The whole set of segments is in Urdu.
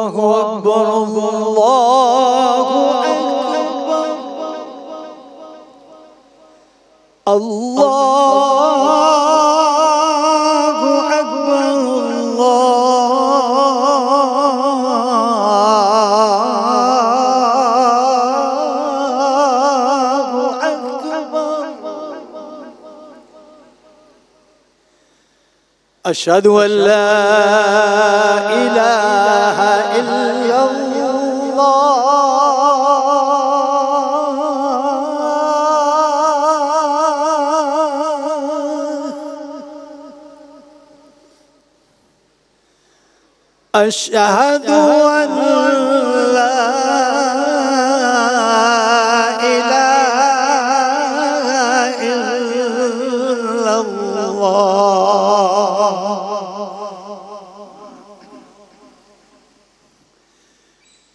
الله أكبر الله أكبر الله أكبر الله أكبر أشهد أن لا إله إلا الله أشهد أن لا إله إلا الله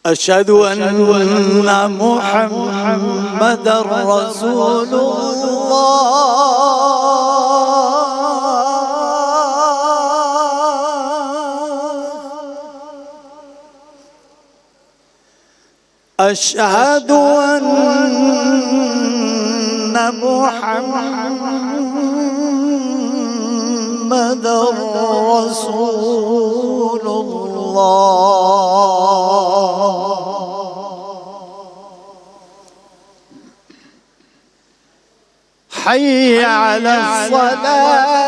أشهد أن محمدًا رسول الله أشهد أن محمدًا رسول الله حي على الصلاة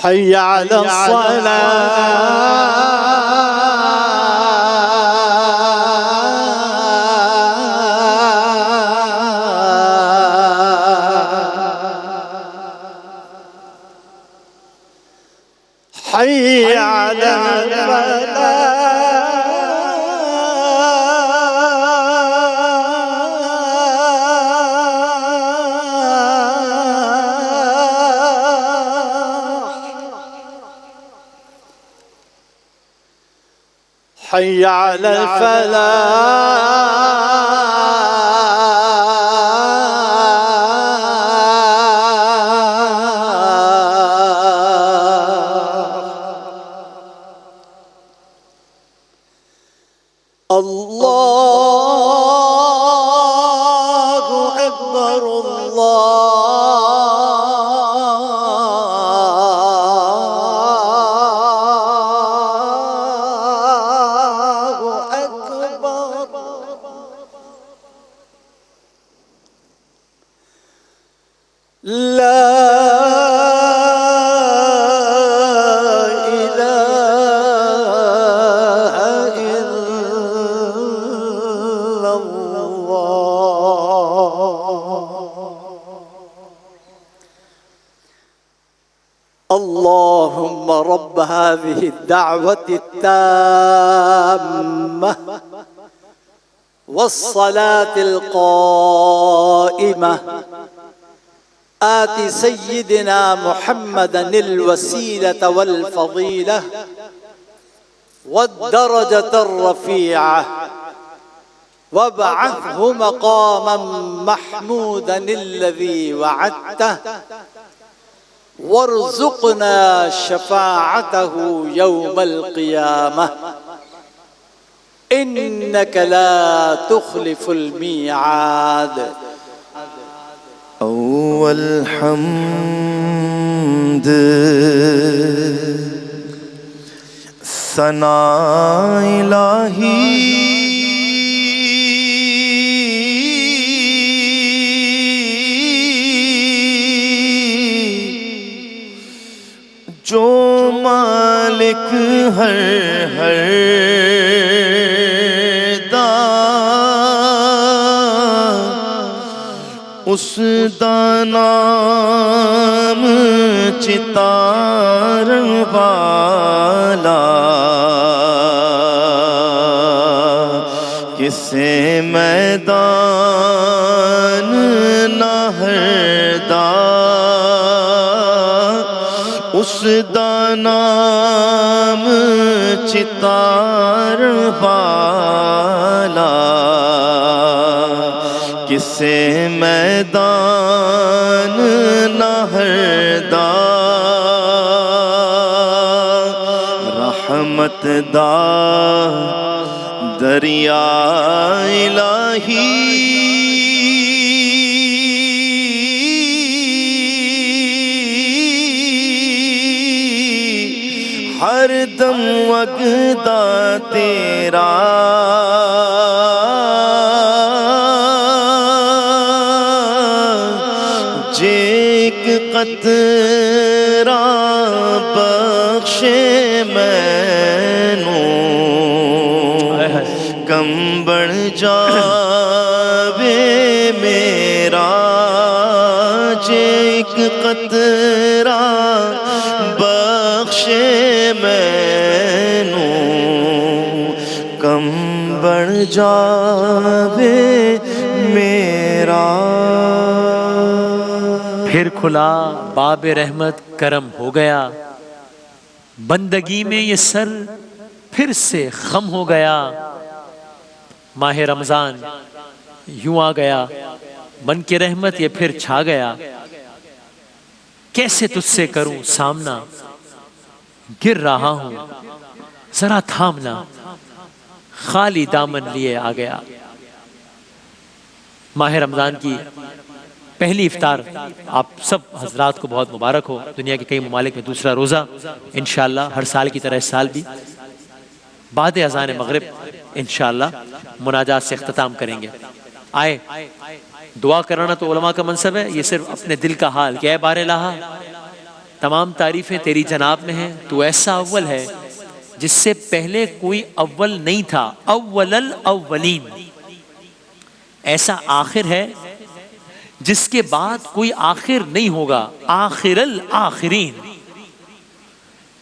حي على الصلاة حي على الفلاح حي على الفلاح الله أكبر الله أكبر لا اللهم رب هذه الدعوة التامة والصلاة القائمة آت سيدنا محمدًا الوسيلة والفضيلة والدرجة الرفيعة وابعثه مقامًا محمودًا الذي وعدته وارزقنا شفاعته يوم القيامة إنك لا تخلف الميعاد. أول حمد ثنا إلہی جو مالک ہر دا اس دا نام چتار والا کسے میدان نہر دا اس دا نام چتار والا کسے میدان نہردا رحمت دا دریا الہی ہر دم وگدا تیرا جے ایک قطرہ بخشے مینوں کم بڑھ جاوے میرا جے ایک قطرہ بخشے مینوں کم بڑھ جاوے میرا پھر کھلا باب رحمت کرم ہو گیا بندگی میں یہ سر پھر سے خم ہو گیا ماہ رمضان یوں آ گیا بن کے رحمت یہ پھر چھا گیا کیسے تجھ سے کروں سامنا گر رہا ہوں ذرا تھامنا خالی دامن لیے آ گیا ماہ رمضان کی پہلی افطار آپ سب حضرات کو بہت مبارک ہو دنیا کے کئی ممالک میں دوسرا روزہ انشاءاللہ ہر سال کی طرح اس سال بھی بعد اذان مغرب انشاءاللہ مناجات سے اختتام کریں گے آئے دعا کرانا تو علماء کا منصب ہے یہ صرف اپنے دل کا حال کہ اے بار الہا تمام تعریفیں تیری جناب میں ہیں تو ایسا اول ہے جس سے پہلے کوئی اول نہیں تھا اول الاولین ایسا آخر ہے جس کے بعد کوئی آخر نہیں ہوگا آخر الآخرین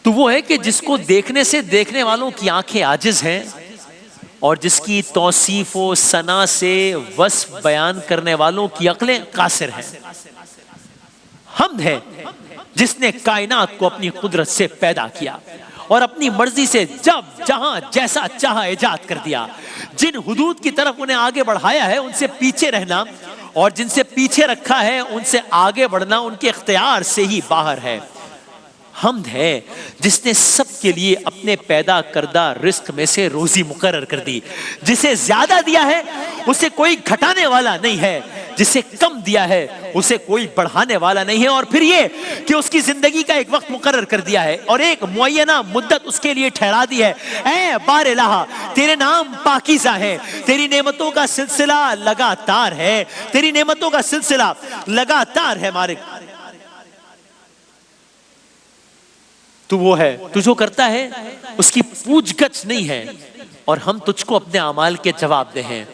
تو وہ ہے کہ جس کو دیکھنے سے دیکھنے والوں کی آنکھیں عاجز ہیں اور جس کی توصیف و ثنا سے وصف بیان کرنے والوں کی عقلیں قاصر ہیں حمد ہے جس نے کائنات کو اپنی قدرت سے پیدا کیا اور اپنی مرضی سے جب جہاں جیسا چاہا ایجاد کر دیا جن حدود کی طرف انہیں آگے بڑھایا ہے ان سے پیچھے رہنا اور جن سے پیچھے رکھا ہے ان سے آگے بڑھنا ان کے اختیار سے ہی باہر ہے حمد ہے جس نے سب کے لیے اپنے پیدا کردہ رزق میں سے روزی مقرر کر دی جسے زیادہ دیا ہے اسے کوئی گھٹانے والا نہیں ہے جسے کم دیا ہے اسے کوئی بڑھانے والا نہیں ہے اور پھر یہ کہ اس کی زندگی کا ایک وقت مقرر کر دیا ہے اور ایک معینہ مدت اس کے لیے ٹھہرا دی ہے اے بار الہا تیرے نام پاکیزہ ہے تیری نعمتوں کا سلسلہ لگاتار ہے تیری نعمتوں کا سلسلہ لگاتار ہے مالک تو وہ ہے تو جو کرتا ہے اس کی پوچھ گچھ نہیں ہے اور ہم تجھ کو اپنے اعمال کے جواب دے ہیں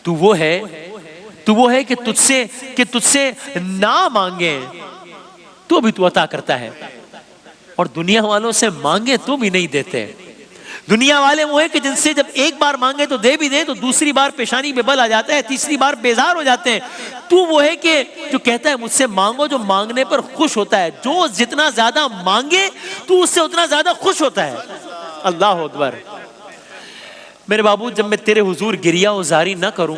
تو وہ ہے کہ تجھ سے نہ مانگے تو بھی تو عطا کرتا ہے اور دنیا والوں سے مانگے تو بھی نہیں دیتے دنیا والے وہ ہیں کہ جن سے جب ایک بار مانگے تو دے بھی دیں تو دوسری بار پیشانی پہ بل آ جاتا ہے تیسری بار بیزار ہو جاتے ہیں تو وہ ہے کہ جو کہتا ہے مجھ سے مانگو جو مانگنے پر خوش ہوتا ہے جو جتنا زیادہ مانگے تو اس سے اتنا زیادہ خوش ہوتا ہے اللہ اکبر میرے بابو جب میں تیرے حضور گریہ و زاری نہ کروں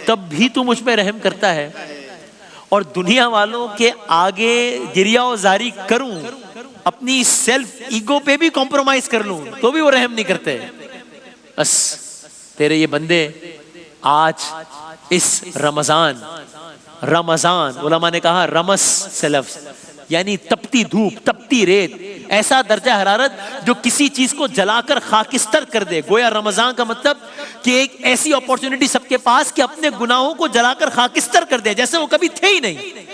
تب بھی تو مجھ پہ رحم کرتا ہے اور دنیا والوں کے آگے گریہ و زاری کروں اپنی سیلف ایگو پہ بھی کمپرومائز کر لوں تو بھی وہ رحم نہیں کرتے بس تیرے یہ بندے آج اس رمضان علماء نے کہا رمس سے لفظ یعنی تپتی دھوپ تپتی ریت ایسا درجہ حرارت جو کسی چیز کو جلا کر خاکستر کر دے گویا رمضان کا مطلب کہ ایک ایسی اپورچونٹی سب کے پاس کہ اپنے گناہوں کو جلا کر خاکستر کر دے جیسے وہ کبھی تھے ہی نہیں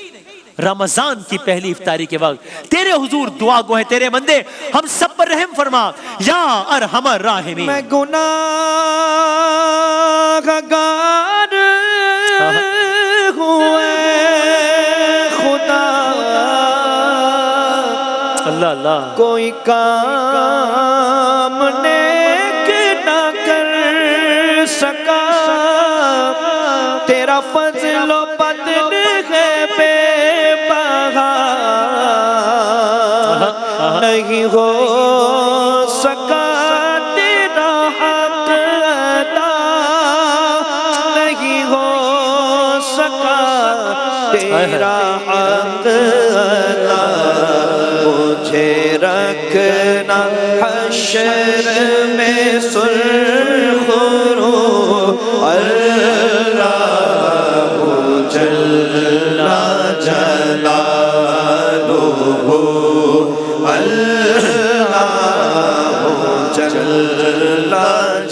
رمضان کی پہلی افطاری کے وقت تیرے حضور دعا گو ہے تیرے بندے ہم سب پر رحم فرما یا ارحم الراحمین میں گناہگار ہوئے خدا اللہ اللہ کوئی کام نیک نہ کر سکا تیرا فضل و بدل ہے بے بہا نہیں ہو سکا تیرا حق ادا، نہیں ہو سکا تیرا حق ادا، مجھے رکھنا حشر میں سرخ رو اللہ جل جلالہ،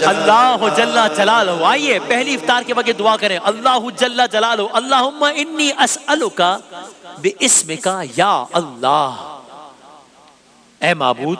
اللہ جل جلالہ۔ آئیے پہلی افطار کے بغیر دعا کریں، اللہ جل جلالہ اللہم انی اسألک باسمک یا اللہ۔ اے معبود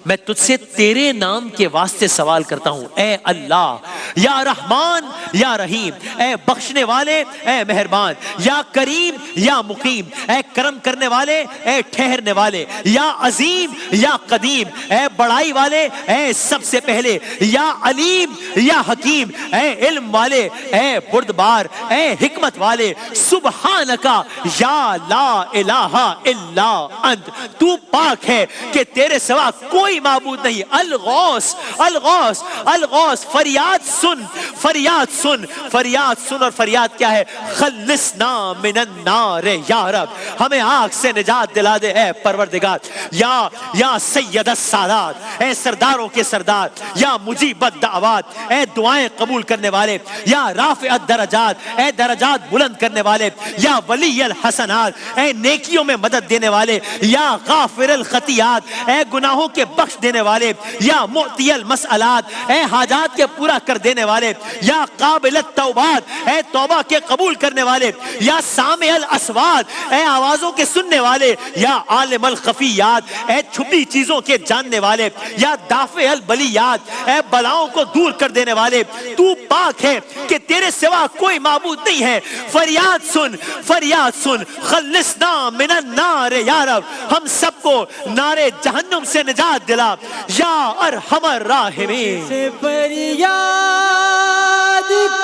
میں تجھ سے تیرے نام کے واسطے سوال کرتا ہوں، اے اللہ، یا رحمان یا رحیم، اے بخشنے والے اے مہربان، یا کریم یا مقیم، اے کرم کرنے والے اے ٹھہرنے والے، یا عظیم یا قدیم، اے بڑائی والے اے سب سے پہلے، یا علیم یا حکیم، اے علم والے اے بردبار، اے حکمت والے، سبحانکا یا لا الہ الا انت، تو پاک ہے کہ تیرے سوا کوئی معبود نہیں۔ الغوث الغوث الغوث، فریاد سن فریاد سن فریاد سن، اور فریاد کیا ہے؟ خلصنا من النار یا رب، ہمیں آگ سے نجات دلا دے اے پروردگار۔ یا سید السادات، اے سرداروں کے سردار، یا مجیب الدعوات، اے دعائیں قبول کرنے والے، یا رافع الدرجات، اے درجات بلند کرنے والے، یا ولی الحسنات، اے نیکیوں میں مدد دینے والے، یا غافر الخطیات، اے گناہوں کے بخش دینے والے، یا معطی المسئلات، اے حاجات کے پورا کر دینے والے، یا قابل التوبات، اے توبہ کے قبول کرنے والے، یا سامع الاصوات، اے آوازوں کے سننے والے، یا عالم الخفیات، اے چھپی چیزوں کے جاننے والے، یا دافع البلیات، اے بلاؤں کو دور کر دینے والے۔ تو پاک ہے کہ تیرے سوا کوئی معبود نہیں ہے۔ فریاد سن فریاد سن، خلصنا من النار یا رب، ہم سب کو نار جہنم سے نجات دلا یا ارحم الراحمین۔ سے فریاد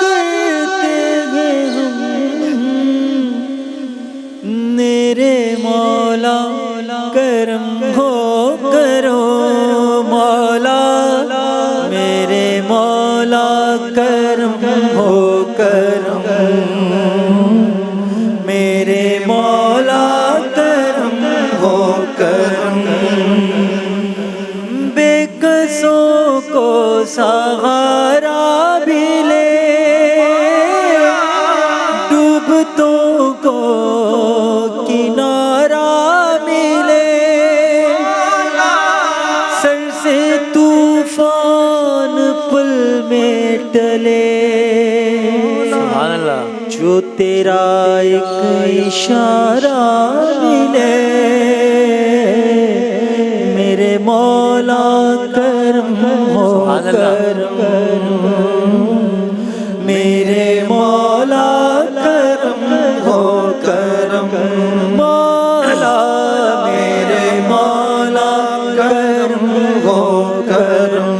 کرتے ہیں ہم، میرے مولا کرم ہو کرو مولا، میرے مولا کرم ہو کرم، میرے مولا کرم ہو کرم، بے قصوں کو سہارا بھی لے، ڈوبتوں کو کنارہ ملے، سر سے طوفان پل میں ٹلے، سبحان اللہ، جو تیرا ایک اشارہ ملے، میرے مولا کرم ہو کرم، میرے مولا کرم ہو کرم، مولا میرے مولا کرم ہو کرم،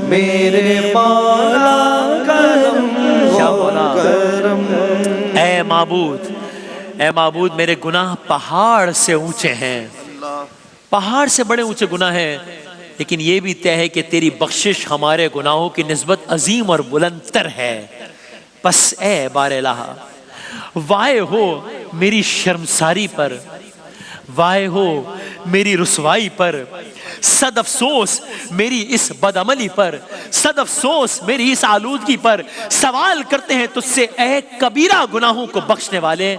میرے مولا کرم ہو کرم۔ اے معبود اے معبود، میرے گناہ پہاڑ سے اونچے ہیں، پہاڑ سے بڑے اونچے گناہ ہیں، لیکن یہ بھی طے ہے کہ تیری بخشش ہمارے گناہوں کی نسبت عظیم اور بلند تر ہے۔ پس اے بار الہ، وائے ہو میری شرمساری پر، وائے ہو میری رسوائی پر، صد افسوس میری اس بدعملی پر، صد افسوس میری اس آلودگی پر۔ سوال کرتے ہیں تجھ سے اے کبیرہ گناہوں کو بخشنے والے،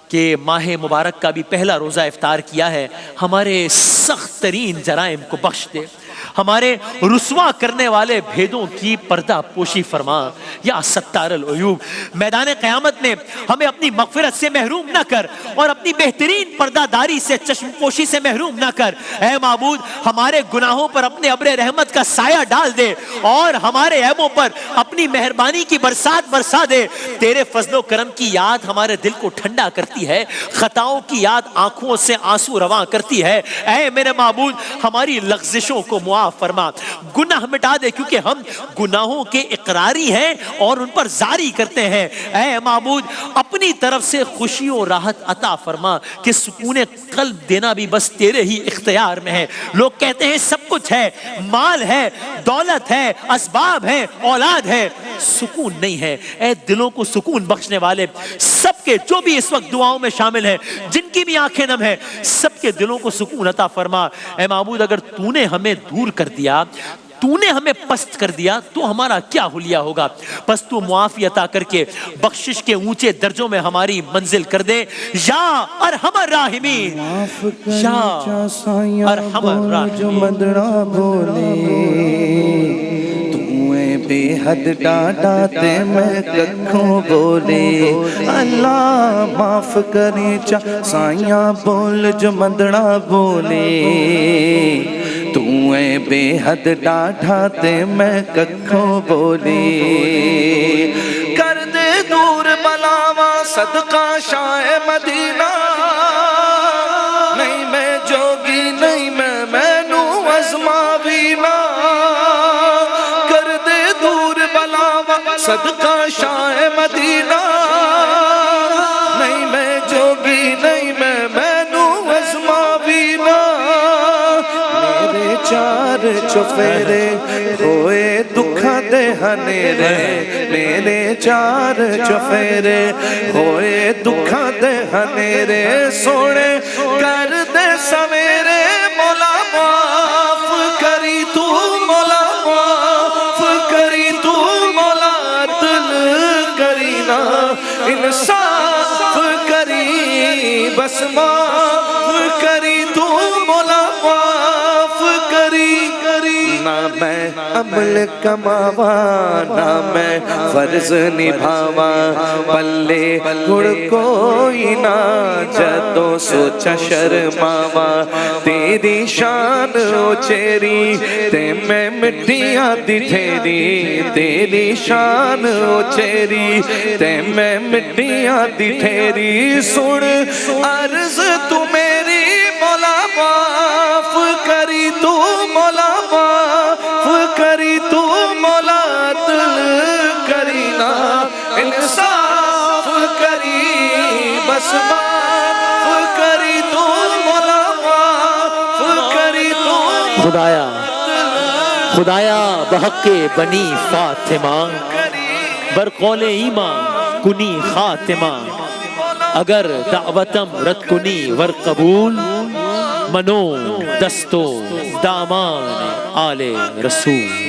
کہ ماہ مبارک کا بھی پہلا روزہ افطار کیا ہے، ہمارے سخت ترین جرائم کو بخش دے، ہمارے رسوا کرنے والے بھیدوں کی پردہ پوشی فرما یا ستار العیوب۔ میدان قیامت میں ہمیں اپنی مغفرت سے محروم نہ کر اور اپنی بہترین پردہ داری سے چشم پوشی سے محروم نہ کر۔ اے معبود، ہمارے گناہوں پر اپنے ابر رحمت کا سایہ ڈال دے اور ہمارے عیبوں پر اپنی مہربانی کی برسات برسا دے۔ تیرے فضل و کرم کی یاد ہمارے دل کو ٹھنڈا کرتی ہے، خطاؤں کی یاد آنکھوں سے آنسو رواں کرتی ہے۔ اے میرے معبود، ہماری لغزشوں کو معاف معاف فرما, گناہ مٹا دے, کیونکہ ہم گناہوں کے اقراری ہیں اور ان پر زاری کرتے ہیں. اے معبود اپنی طرف سے خوشی و راحت عطا فرما کہ سکون قلب دینا بھی بس تیرے ہی اختیار میں ہے. لوگ کہتے ہیں سب کچھ ہے, مال ہے, دولت ہے, اسباب ہے, اولاد ہے, سکون نہیں ہے. اے دلوں کو سکون بخشنے والے, سب کے جو بھی اس وقت دعاؤں میں شامل ہیں, جن کی بھی آنکھیں نم ہیں, سب کے دلوں کو سکون عطا فرما. اے معبود اگر تو نے ہمیں دور کر دیا, تو نے ہمیں پست کر دیا, تو ہمارا کیا حلیہ ہوگا. پس تو معافی عطا کر کے بخشش کے اونچے درجوں میں ہماری منزل کر دے. یا ارحم الراحمین, یا ارحم الراحمین. مدڑا بولے بے حد ڈاڈا تے میں ککھوں بولے. اللہ معاف کرے چا سائیاں بول جو مدڑا بولے. تو اے بے حد ڈاڈا تے میں ککھوں بولے. کر دے دور بلاواں صدقہ شاہ مدینہ, نہیں میں جوگی نہیں میں نو ازماوی نا. صدقہ شاہ مدینہ, نہیں میں جوگی نہیں میں نو ازماوی نا. میرے چار چفیرے ہوئے دکھا دے ہنیرے, میرے چار چفیرے ہوئے دکھا دے ہنیرے. سونے کر دے سویرے مولا معاف کری تو, مولا معاف کری تو, انصاف کری بس معاف کری تو, مولا معاف کری. نہ میں عمل کماوا نہ میں فرض نبھاوا, پلے گڑ کوئی نہ جدو سوچا شرماوا. تیری شان اچیری تے میں مٹیاں دی ٹھیری, تیری شان اچیری تے میں مٹیاں دی ٹھیری. سن عرض تو میری مولا معاف کری تو, مولا معاف کری تو, مولا دل کری نا. انصاف کری بس معاف کری تو, مولا معاف کری تو. خدایا خدایا بحق بنی فاطمہ, برقول ایمان کنی خاتمہ. اگر دعوتم رد کنی ور قبول, منو دستو دامان آل رسول.